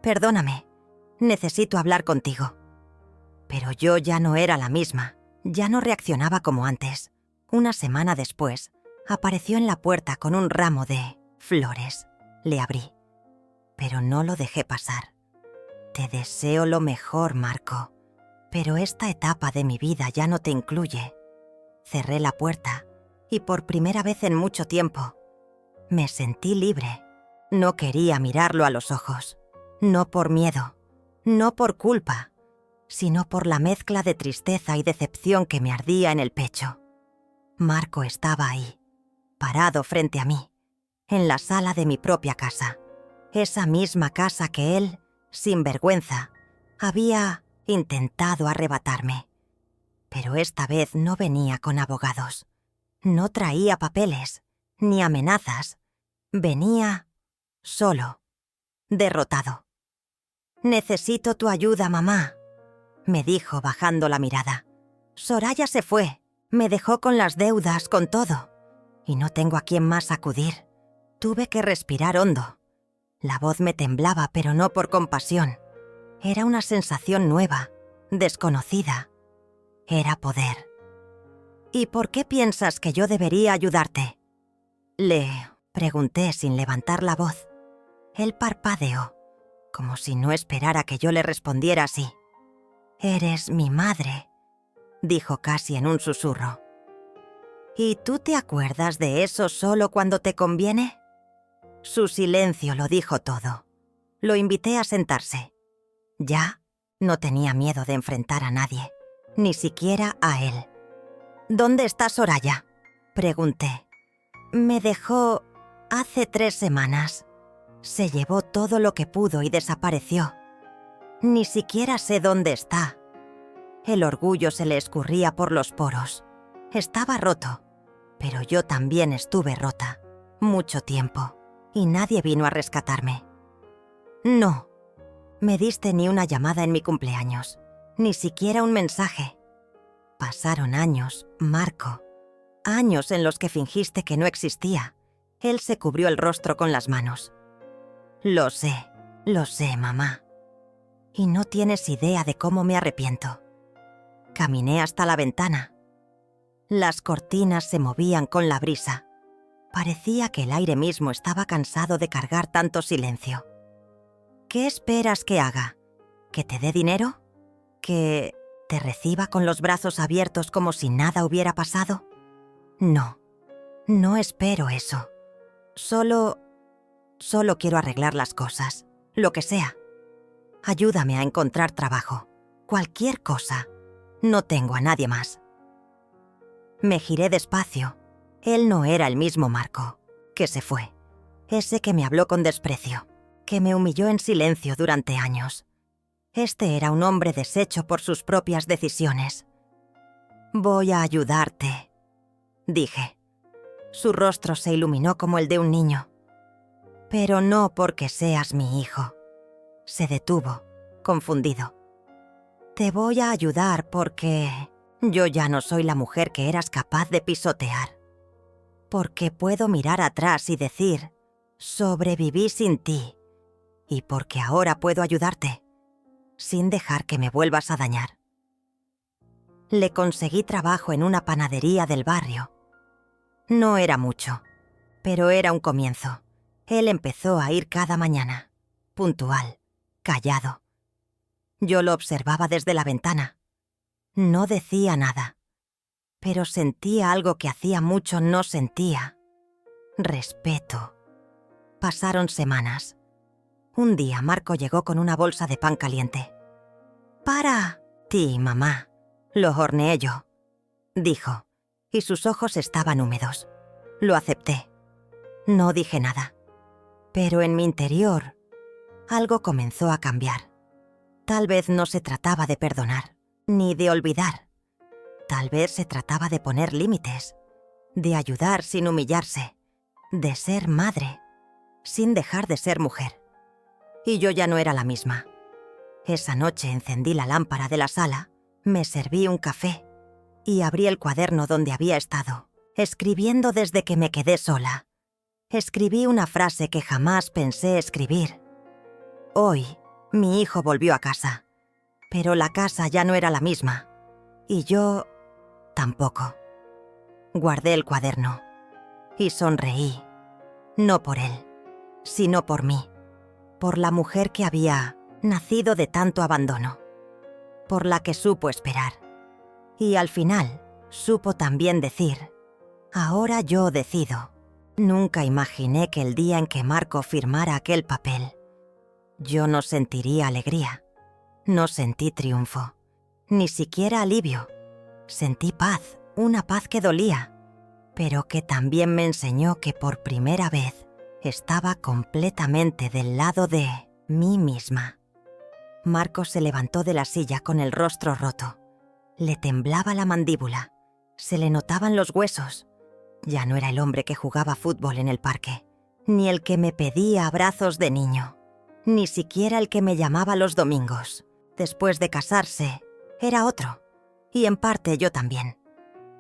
Perdóname. Necesito hablar contigo». Pero yo ya no era la misma. Ya no reaccionaba como antes. Una semana después, apareció en la puerta con un ramo de flores. Le abrí, pero no lo dejé pasar. «Te deseo lo mejor, Marco, pero esta etapa de mi vida ya no te incluye». Cerré la puerta y por primera vez en mucho tiempo me sentí libre. No quería mirarlo a los ojos. No por miedo, no por culpa, sino por la mezcla de tristeza y decepción que me ardía en el pecho. Marco estaba ahí, parado frente a mí, en la sala de mi propia casa. Esa misma casa que él, sin vergüenza, había intentado arrebatarme. Pero esta vez no venía con abogados. No traía papeles, ni amenazas. Venía solo, derrotado. «Necesito tu ayuda, mamá», me dijo bajando la mirada. «Soraya se fue, me dejó con las deudas, con todo, y no tengo a quién más acudir. Tuve que respirar hondo. La voz me temblaba, pero no por compasión. Era una sensación nueva, desconocida. Era poder». «¿Y por qué piensas que yo debería ayudarte?», le pregunté sin levantar la voz. Él parpadeó, como si no esperara que yo le respondiera así. «Eres mi madre», dijo casi en un susurro. «¿Y tú te acuerdas de eso solo cuando te conviene?». Su silencio lo dijo todo. Lo invité a sentarse. Ya no tenía miedo de enfrentar a nadie, ni siquiera a él. «¿Dónde está Soraya?», pregunté. «Me dejó hace 3 semanas. Se llevó todo lo que pudo y desapareció. Ni siquiera sé dónde está». El orgullo se le escurría por los poros. Estaba roto, pero yo también estuve rota, mucho tiempo, y nadie vino a rescatarme. «No, me diste ni una llamada en mi cumpleaños, ni siquiera un mensaje. Pasaron años, Marco, años en los que fingiste que no existía». Él se cubrió el rostro con las manos. Lo sé, mamá. Y no tienes idea de cómo me arrepiento». Caminé hasta la ventana. Las cortinas se movían con la brisa. Parecía que el aire mismo estaba cansado de cargar tanto silencio. «¿Qué esperas que haga? ¿Que te dé dinero? ¿Que te reciba con los brazos abiertos como si nada hubiera pasado? No, no espero eso. Solo quiero arreglar las cosas, lo que sea. Ayúdame a encontrar trabajo, cualquier cosa. No tengo a nadie más». Me giré despacio. Él no era el mismo Marco, que se fue. Ese que me habló con desprecio, que me humilló en silencio durante años. Este era un hombre deshecho por sus propias decisiones. «Voy a ayudarte», dije. Su rostro se iluminó como el de un niño. «Pero no porque seas mi hijo». Se detuvo, confundido. «Te voy a ayudar porque yo ya no soy la mujer que eras capaz de pisotear. Porque puedo mirar atrás y decir, sobreviví sin ti. Y porque ahora puedo ayudarte, sin dejar que me vuelvas a dañar». Le conseguí trabajo en una panadería del barrio. No era mucho, pero era un comienzo. Él empezó a ir cada mañana, puntual, callado. Yo lo observaba desde la ventana. No decía nada, pero sentía algo que hacía mucho no sentía. Respeto. Pasaron semanas. Un día Marco llegó con una bolsa de pan caliente. «Para ti, mamá», lo horneé yo, dijo, y sus ojos estaban húmedos. Lo acepté. No dije nada. Pero en mi interior, algo comenzó a cambiar. Tal vez no se trataba de perdonar, ni de olvidar. Tal vez se trataba de poner límites, de ayudar sin humillarse, de ser madre, sin dejar de ser mujer. Y yo ya no era la misma. Esa noche encendí la lámpara de la sala, me serví un café y abrí el cuaderno donde había estado, escribiendo desde que me quedé sola. Escribí una frase que jamás pensé escribir. Hoy, mi hijo volvió a casa, pero la casa ya no era la misma, y yo tampoco. Guardé el cuaderno y sonreí, no por él, sino por mí, por la mujer que había nacido de tanto abandono, por la que supo esperar. Y al final, supo también decir, ahora yo decido. Nunca imaginé que el día en que Marco firmara aquel papel, yo no sentiría alegría, no sentí triunfo, ni siquiera alivio. Sentí paz, una paz que dolía, pero que también me enseñó que por primera vez estaba completamente del lado de mí misma. Marco se levantó de la silla con el rostro roto. Le temblaba la mandíbula, se le notaban los huesos. Ya no era el hombre que jugaba fútbol en el parque, ni el que me pedía abrazos de niño, ni siquiera el que me llamaba los domingos. Después de casarse, era otro, y en parte yo también.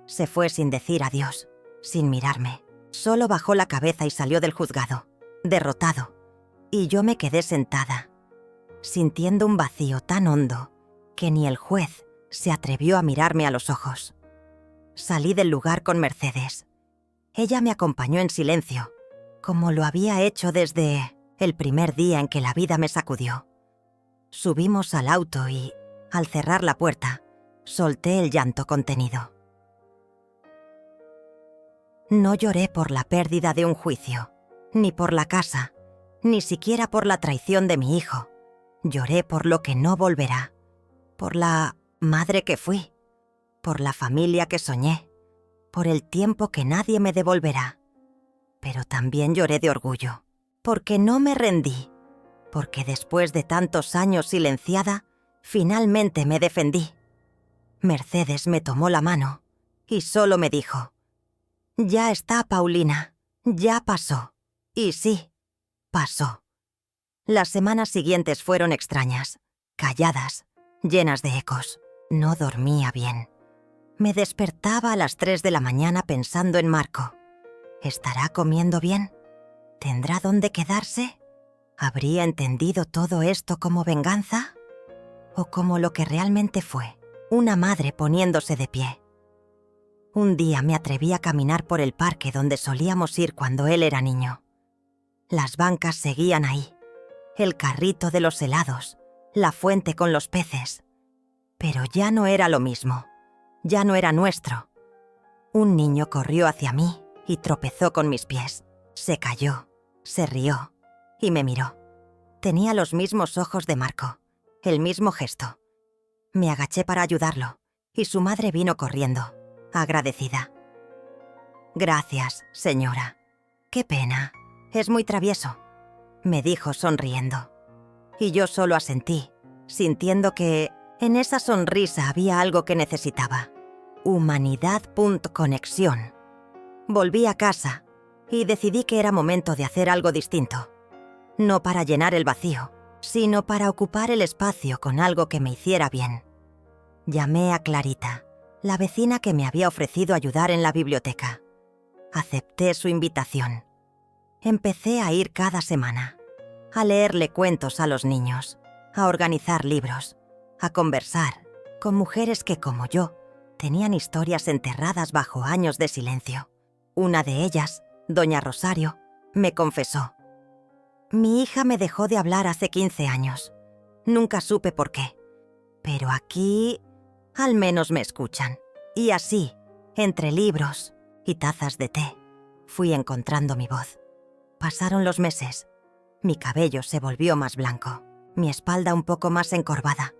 Se fue sin decir adiós, sin mirarme. Solo bajó la cabeza y salió del juzgado, derrotado, y yo me quedé sentada, sintiendo un vacío tan hondo que ni el juez se atrevió a mirarme a los ojos. Salí del lugar con Mercedes. Ella me acompañó en silencio, como lo había hecho desde el primer día en que la vida me sacudió. Subimos al auto y, al cerrar la puerta, solté el llanto contenido. No lloré por la pérdida de un juicio, ni por la casa, ni siquiera por la traición de mi hijo. Lloré por lo que no volverá, por la madre que fui, por la familia que soñé, por el tiempo que nadie me devolverá. Pero también lloré de orgullo, porque no me rendí, porque después de tantos años silenciada, finalmente me defendí. Mercedes me tomó la mano y solo me dijo, «Ya está, Paulina, ya pasó». Y sí, pasó. Las semanas siguientes fueron extrañas, calladas, llenas de ecos. No dormía bien. Me despertaba a las 3 de la mañana pensando en Marco. ¿Estará comiendo bien? ¿Tendrá dónde quedarse? ¿Habría entendido todo esto como venganza? ¿O como lo que realmente fue, una madre poniéndose de pie? Un día me atreví a caminar por el parque donde solíamos ir cuando él era niño. Las bancas seguían ahí, el carrito de los helados, la fuente con los peces. Pero ya no era lo mismo. Ya no era nuestro. Un niño corrió hacia mí y tropezó con mis pies. Se cayó, se rió y me miró. Tenía los mismos ojos de Marco, el mismo gesto. Me agaché para ayudarlo y su madre vino corriendo, agradecida. «Gracias, señora. Qué pena. Es muy travieso», me dijo sonriendo. Y yo solo asentí, sintiendo que en esa sonrisa había algo que necesitaba. Humanidad.conexión. Volví a casa y decidí que era momento de hacer algo distinto. No para llenar el vacío, sino para ocupar el espacio con algo que me hiciera bien. Llamé a Clarita, la vecina que me había ofrecido ayudar en la biblioteca. Acepté su invitación. Empecé a ir cada semana, a leerle cuentos a los niños, a organizar libros, a conversar con mujeres que, como yo, tenían historias enterradas bajo años de silencio. Una de ellas, doña Rosario, me confesó: mi hija me dejó de hablar hace 15 años. Nunca supe por qué. Pero aquí, al menos me escuchan. Y así, entre libros y tazas de té, fui encontrando mi voz. Pasaron los meses. Mi cabello se volvió más blanco, mi espalda un poco más encorvada.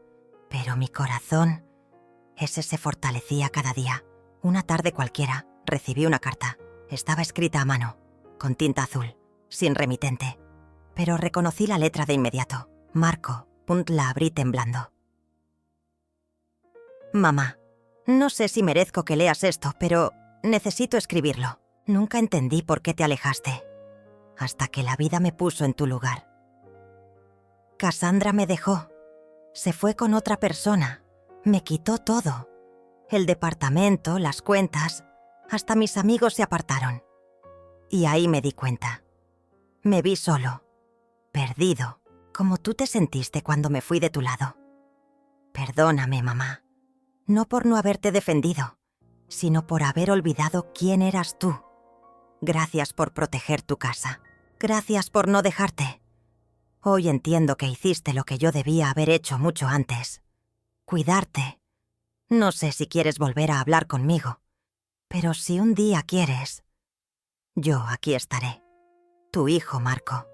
Pero mi corazón, ese se fortalecía cada día. Una tarde cualquiera, recibí una carta. Estaba escrita a mano, con tinta azul, sin remitente. Pero reconocí la letra de inmediato. Marco. La abrí temblando. Mamá, no sé si merezco que leas esto, pero necesito escribirlo. Nunca entendí por qué te alejaste, hasta que la vida me puso en tu lugar. Cassandra me dejó. Se fue con otra persona. Me quitó todo. El departamento, las cuentas, hasta mis amigos se apartaron. Y ahí me di cuenta. Me vi solo, perdido, como tú te sentiste cuando me fui de tu lado. Perdóname, mamá. No por no haberte defendido, sino por haber olvidado quién eras tú. Gracias por proteger tu casa. Gracias por no dejarte. Hoy entiendo que hiciste lo que yo debía haber hecho mucho antes. Cuidarte. No sé si quieres volver a hablar conmigo, pero si un día quieres, yo aquí estaré. Tu hijo, Marco.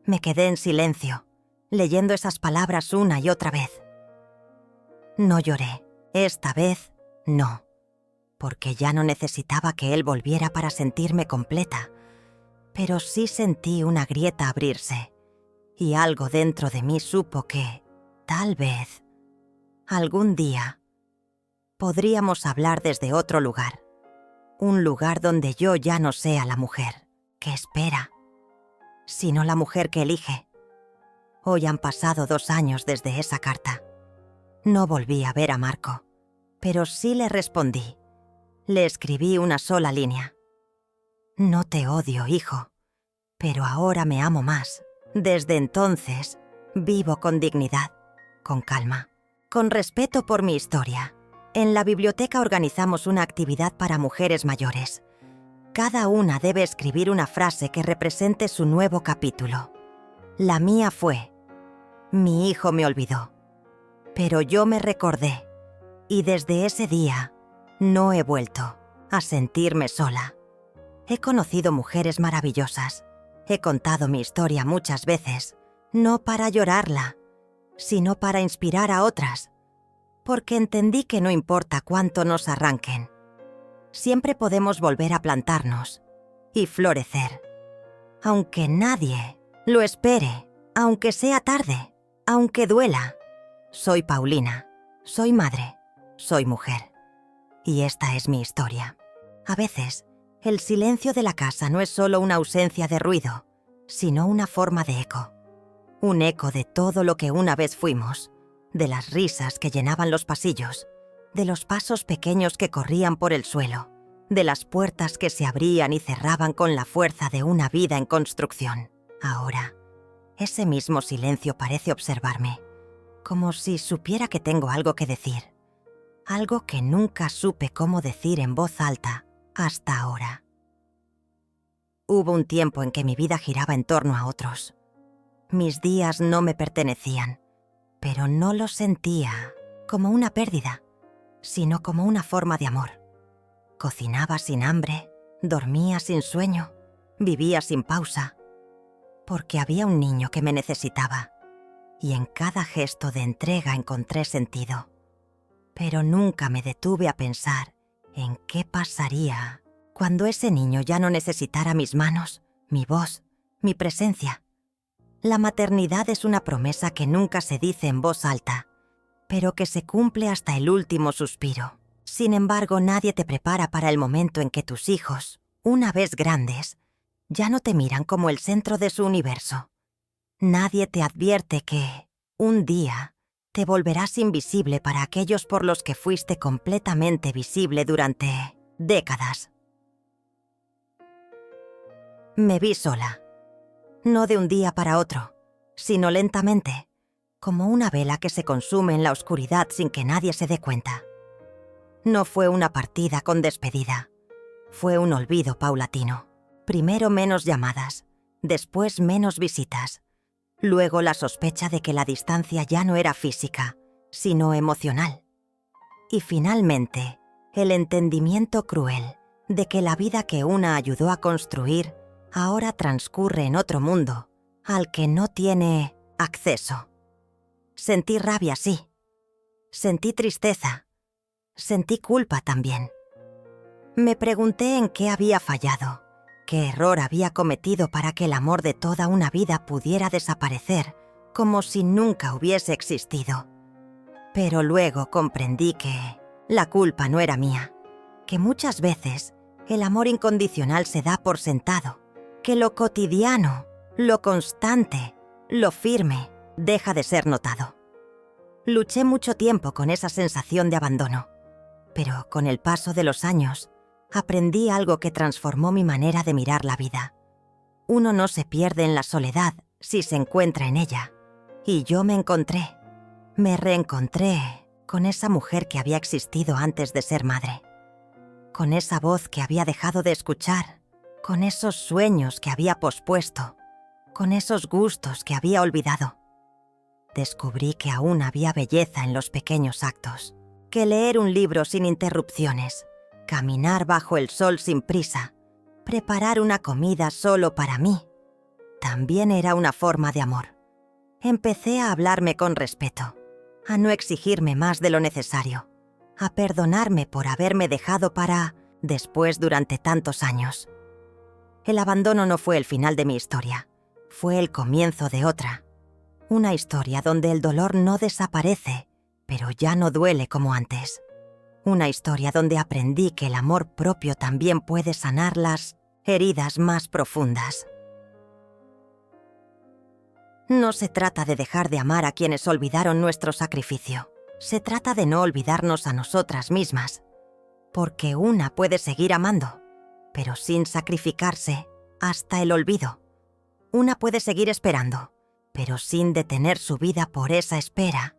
Me quedé en silencio, leyendo esas palabras una y otra vez. No lloré. Esta vez, no. Porque ya no necesitaba que él volviera para sentirme completa. Pero sí sentí una grieta abrirse. Y algo dentro de mí supo que, tal vez, algún día, podríamos hablar desde otro lugar. Un lugar donde yo ya no sea la mujer que espera, sino la mujer que elige. Hoy han pasado 2 años desde esa carta. No volví a ver a Marco, pero sí le respondí. Le escribí una sola línea. No te odio, hijo, pero ahora me amo más. Desde entonces, vivo con dignidad, con calma, con respeto por mi historia. En la biblioteca organizamos una actividad para mujeres mayores. Cada una debe escribir una frase que represente su nuevo capítulo. La mía fue: mi hijo me olvidó, pero yo me recordé, y desde ese día no he vuelto a sentirme sola. He conocido mujeres maravillosas. He contado mi historia muchas veces, no para llorarla, sino para inspirar a otras, porque entendí que no importa cuánto nos arranquen, siempre podemos volver a plantarnos y florecer. Aunque nadie lo espere, aunque sea tarde, aunque duela. Soy Paulina, soy madre, soy mujer. Y esta es mi historia. A veces, el silencio de la casa no es solo una ausencia de ruido, sino una forma de eco. Un eco de todo lo que una vez fuimos, de las risas que llenaban los pasillos, de los pasos pequeños que corrían por el suelo, de las puertas que se abrían y cerraban con la fuerza de una vida en construcción. Ahora, ese mismo silencio parece observarme, como si supiera que tengo algo que decir. Algo que nunca supe cómo decir en voz alta hasta ahora. Hubo un tiempo en que mi vida giraba en torno a otros. Mis días no me pertenecían, pero no los sentía como una pérdida, sino como una forma de amor. Cocinaba sin hambre, dormía sin sueño, vivía sin pausa, porque había un niño que me necesitaba, y en cada gesto de entrega encontré sentido. Pero nunca me detuve a pensar en qué pasaría cuando ese niño ya no necesitara mis manos, mi voz, mi presencia. La maternidad es una promesa que nunca se dice en voz alta, pero que se cumple hasta el último suspiro. Sin embargo, nadie te prepara para el momento en que tus hijos, una vez grandes, ya no te miran como el centro de su universo. Nadie te advierte que, un día, te volverás invisible para aquellos por los que fuiste completamente visible durante décadas. Me vi sola. No de un día para otro, sino lentamente, como una vela que se consume en la oscuridad sin que nadie se dé cuenta. No fue una partida con despedida. Fue un olvido paulatino. Primero menos llamadas, después menos visitas. Luego la sospecha de que la distancia ya no era física, sino emocional. Y finalmente, el entendimiento cruel de que la vida que una ayudó a construir ahora transcurre en otro mundo, al que no tiene acceso. Sentí rabia, sí. Sentí tristeza. Sentí culpa también. Me pregunté en qué había fallado, qué error había cometido para que el amor de toda una vida pudiera desaparecer, como si nunca hubiese existido. Pero luego comprendí que la culpa no era mía, que muchas veces el amor incondicional se da por sentado, que lo cotidiano, lo constante, lo firme, deja de ser notado. Luché mucho tiempo con esa sensación de abandono, pero con el paso de los años aprendí algo que transformó mi manera de mirar la vida. Uno no se pierde en la soledad si se encuentra en ella, y yo me reencontré con esa mujer que había existido antes de ser madre, con esa voz que había dejado de escuchar, con esos sueños que había pospuesto, con esos gustos que había olvidado. Descubrí que aún había belleza en los pequeños actos, que leer un libro sin interrupciones, caminar bajo el sol sin prisa, preparar una comida solo para mí, también era una forma de amor. Empecé a hablarme con respeto, a no exigirme más de lo necesario, a perdonarme por haberme dejado para después durante tantos años. El abandono no fue el final de mi historia, fue el comienzo de otra. Una historia donde el dolor no desaparece, pero ya no duele como antes. Una historia donde aprendí que el amor propio también puede sanar las heridas más profundas. No se trata de dejar de amar a quienes olvidaron nuestro sacrificio. Se trata de no olvidarnos a nosotras mismas. Porque una puede seguir amando, pero sin sacrificarse hasta el olvido. Una puede seguir esperando, pero sin detener su vida por esa espera.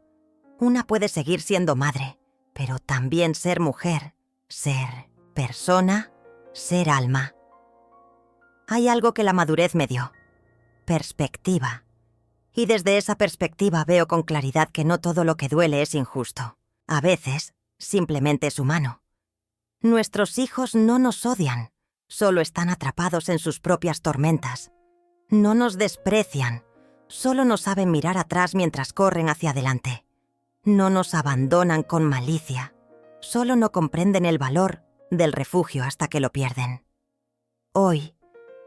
Una puede seguir siendo madre, pero también ser mujer, ser persona, ser alma. Hay algo que la madurez me dio: perspectiva. Y desde esa perspectiva veo con claridad que no todo lo que duele es injusto. A veces, simplemente es humano. Nuestros hijos no nos odian, solo están atrapados en sus propias tormentas. No nos desprecian, solo no saben mirar atrás mientras corren hacia adelante. No nos abandonan con malicia, solo no comprenden el valor del refugio hasta que lo pierden. Hoy,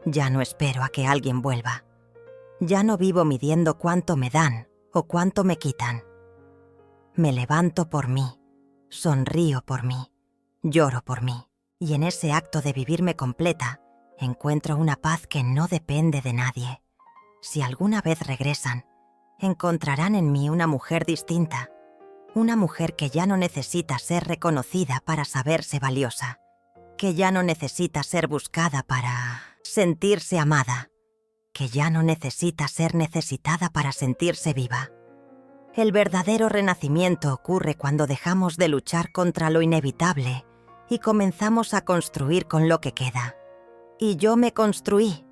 ya no espero a que alguien vuelva. Ya no vivo midiendo cuánto me dan o cuánto me quitan. Me levanto por mí, sonrío por mí, lloro por mí, y en ese acto de vivirme completa, encuentro una paz que no depende de nadie. Si alguna vez regresan, encontrarán en mí una mujer distinta, una mujer que ya no necesita ser reconocida para saberse valiosa, que ya no necesita ser buscada para sentirse amada, que ya no necesita ser necesitada para sentirse viva. El verdadero renacimiento ocurre cuando dejamos de luchar contra lo inevitable y comenzamos a construir con lo que queda. Y yo me construí.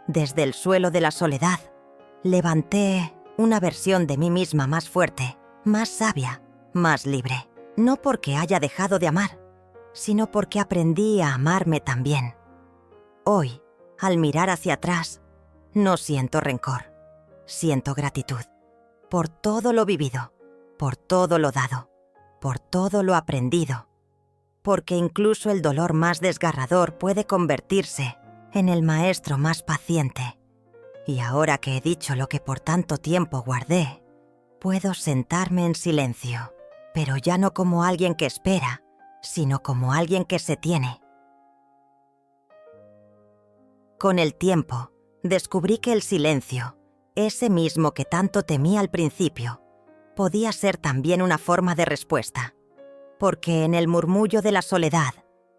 Desde el suelo de la soledad, levanté una versión de mí misma más fuerte, más sabia, más libre. No porque haya dejado de amar, sino porque aprendí a amarme también. Hoy, al mirar hacia atrás, no siento rencor, siento gratitud por todo lo vivido, por todo lo dado, por todo lo aprendido, porque incluso el dolor más desgarrador puede convertirse en el maestro más paciente, Y ahora que he dicho lo que por tanto tiempo guardé, puedo sentarme en silencio, pero ya no como alguien que espera, sino como alguien que se tiene. Con el tiempo, descubrí que el silencio, ese mismo que tanto temí al principio, podía ser también una forma de respuesta, porque en el murmullo de la soledad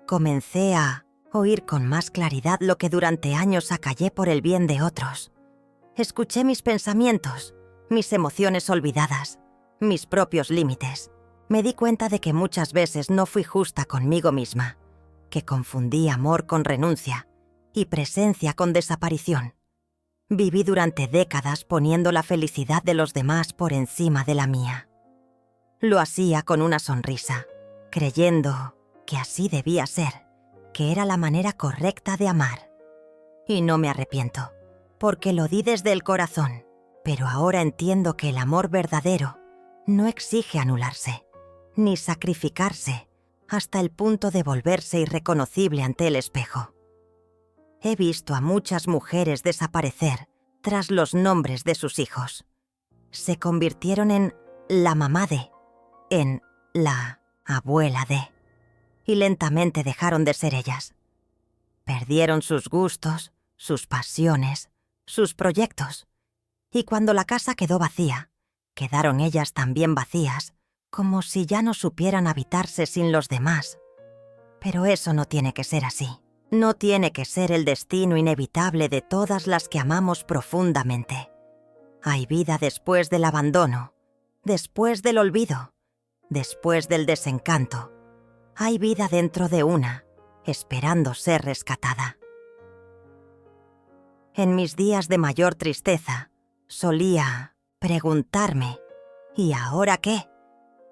comencé a oír con más claridad lo que durante años acallé por el bien de otros. Escuché mis pensamientos, mis emociones olvidadas, mis propios límites. Me di cuenta de que muchas veces no fui justa conmigo misma, que confundí amor con renuncia y presencia con desaparición. Viví durante décadas poniendo la felicidad de los demás por encima de la mía. Lo hacía con una sonrisa, creyendo que así debía ser, que era la manera correcta de amar. Y no me arrepiento, porque lo di desde el corazón, pero ahora entiendo que el amor verdadero no exige anularse, ni sacrificarse hasta el punto de volverse irreconocible ante el espejo. He visto a muchas mujeres desaparecer tras los nombres de sus hijos. Se convirtieron en la mamá de, en la abuela de, y lentamente dejaron de ser ellas. Perdieron sus gustos, sus pasiones, sus proyectos, y cuando la casa quedó vacía, quedaron ellas también vacías, como si ya no supieran habitarse sin los demás. Pero eso no tiene que ser así. No tiene que ser el destino inevitable de todas las que amamos profundamente. Hay vida después del abandono, después del olvido, después del desencanto. Hay vida dentro de una, esperando ser rescatada. En mis días de mayor tristeza, solía preguntarme, ¿y ahora qué?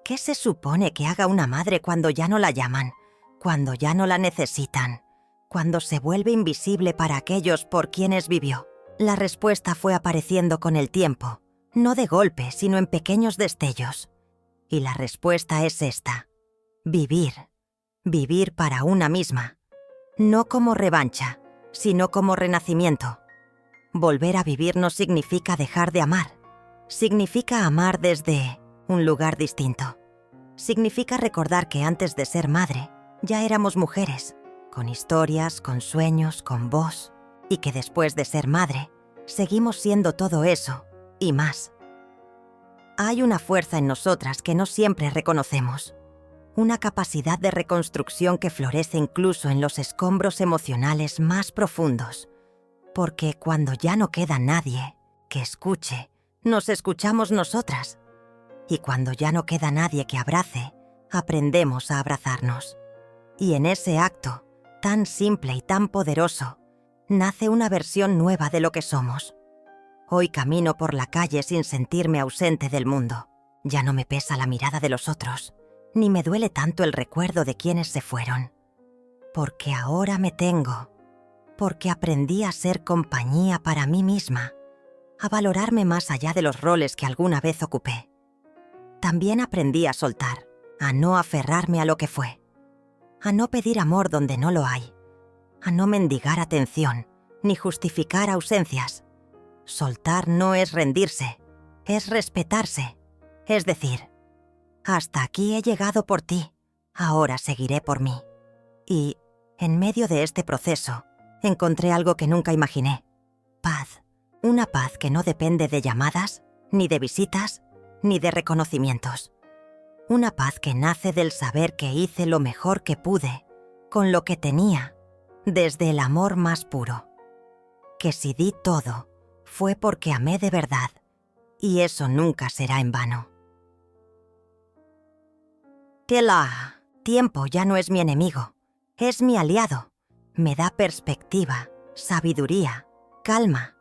¿Qué se supone que haga una madre cuando ya no la llaman, cuando ya no la necesitan, cuando se vuelve invisible para aquellos por quienes vivió? La respuesta fue apareciendo con el tiempo, no de golpe, sino en pequeños destellos. Y la respuesta es esta: vivir. Vivir para una misma. No como revancha, sino como renacimiento. Volver a vivir no significa dejar de amar. Significa amar desde un lugar distinto. Significa recordar que antes de ser madre, ya éramos mujeres, con historias, con sueños, con voz, y que después de ser madre, seguimos siendo todo eso, y más. Hay una fuerza en nosotras que no siempre reconocemos. Una capacidad de reconstrucción que florece incluso en los escombros emocionales más profundos. Porque cuando ya no queda nadie que escuche, nos escuchamos nosotras. Y cuando ya no queda nadie que abrace, aprendemos a abrazarnos. Y en ese acto, tan simple y tan poderoso, nace una versión nueva de lo que somos. Hoy camino por la calle sin sentirme ausente del mundo. Ya no me pesa la mirada de los otros, ni me duele tanto el recuerdo de quienes se fueron. Porque ahora me tengo. Porque aprendí a ser compañía para mí misma, a valorarme más allá de los roles que alguna vez ocupé. También aprendí a soltar, a no aferrarme a lo que fue, a no pedir amor donde no lo hay, a no mendigar atención, ni justificar ausencias. Soltar no es rendirse, es respetarse, es decir, hasta aquí he llegado por ti, ahora seguiré por mí. Y, en medio de este proceso, encontré algo que nunca imaginé. Paz. Una paz que no depende de llamadas, ni de visitas, ni de reconocimientos. Una paz que nace del saber que hice lo mejor que pude, con lo que tenía, desde el amor más puro. Que si di todo, fue porque amé de verdad, y eso nunca será en vano. Que el tiempo ya no es mi enemigo, es mi aliado. Me da perspectiva, sabiduría, calma.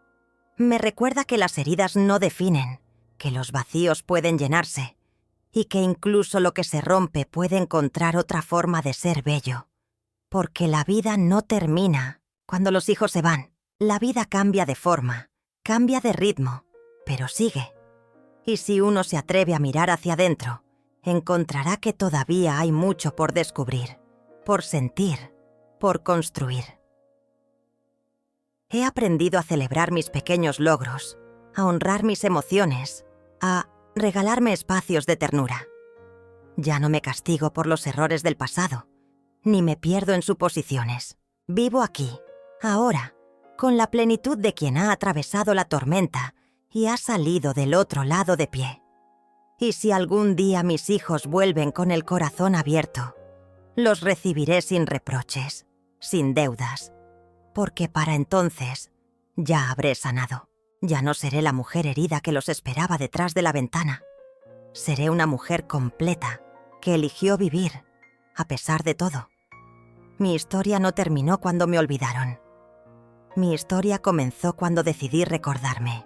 Me recuerda que las heridas no definen, que los vacíos pueden llenarse y que incluso lo que se rompe puede encontrar otra forma de ser bello. Porque la vida no termina cuando los hijos se van. La vida cambia de forma, cambia de ritmo, pero sigue. Y si uno se atreve a mirar hacia adentro, encontrará que todavía hay mucho por descubrir, por sentir, por construir. He aprendido a celebrar mis pequeños logros, a honrar mis emociones, a regalarme espacios de ternura. Ya no me castigo por los errores del pasado, ni me pierdo en suposiciones. Vivo aquí, ahora, con la plenitud de quien ha atravesado la tormenta y ha salido del otro lado de pie. Y si algún día mis hijos vuelven con el corazón abierto, los recibiré sin reproches, sin deudas, porque para entonces ya habré sanado. Ya no seré la mujer herida que los esperaba detrás de la ventana. Seré una mujer completa que eligió vivir, a pesar de todo. Mi historia no terminó cuando me olvidaron. Mi historia comenzó cuando decidí recordarme.